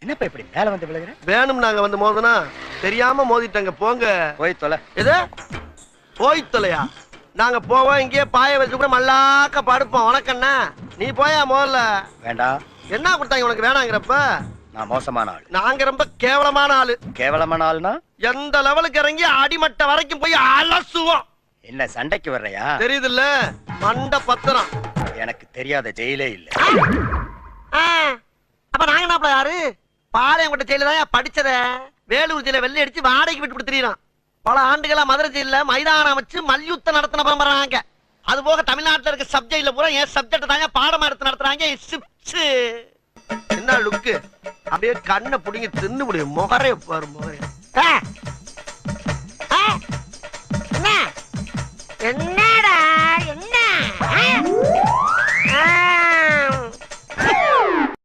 என்னப்பா இப்படி மேல வந்து விழுகிற? வேணும் நாங்க வந்து மோதனா தெரியாம மோதிட்டாங்க. போங்க போய் தொலை. எது போய் தொலையா? நாங்க போவோம், இங்கேயே பாய வச்சு கூட மல்லாக்க படுப்போம். உனக்கண்ணா நீ போயா முதல்ல. வேண்டாம். என்ன கொடுத்தாங்க உனக்கு வேணாங்கிறப்ப? நான் மோசமான ஆள். நாங்க ரொம்ப கேவலமான ஆளு. கேவலமான ஆள்னா எந்த லெவலுக்கு இறங்கி அடிமட்ட வரைக்கும் போய் அலசுவோம். என்ன சண்டைக்கு வர்றையா? தெரியுதுல்ல, மண்ட பத்திரம். எனக்கு தெரியாத ஜெயிலே இல்ல. அப்ப நாங்க என்ன யாரு? பாளையங்கோட்டை ஜெயில தான் படிச்சத. வேலூர் ஜெயில வெள்ளை அடிச்சு வாடகைக்கு விட்டு கொடுத்துறான். பல ஆண்டுகளா மதுரை ஜெயில மைதானம் வச்சு மல்யுத்தம் நடத்தின பரம்பராங்க. அது போக தமிழ்நாட்டில் இருக்க சப்ஜெக்ட்ல பூரா என் சப்ஜெக்ட் தாங்க பாடமா எடுத்து நடத்துறாங்க. என்ன லுக்கு? அப்படியே கண்ணை புடிங்கி தின்னு முடியும். முகரே பாரு முகரே. என்ன என்ன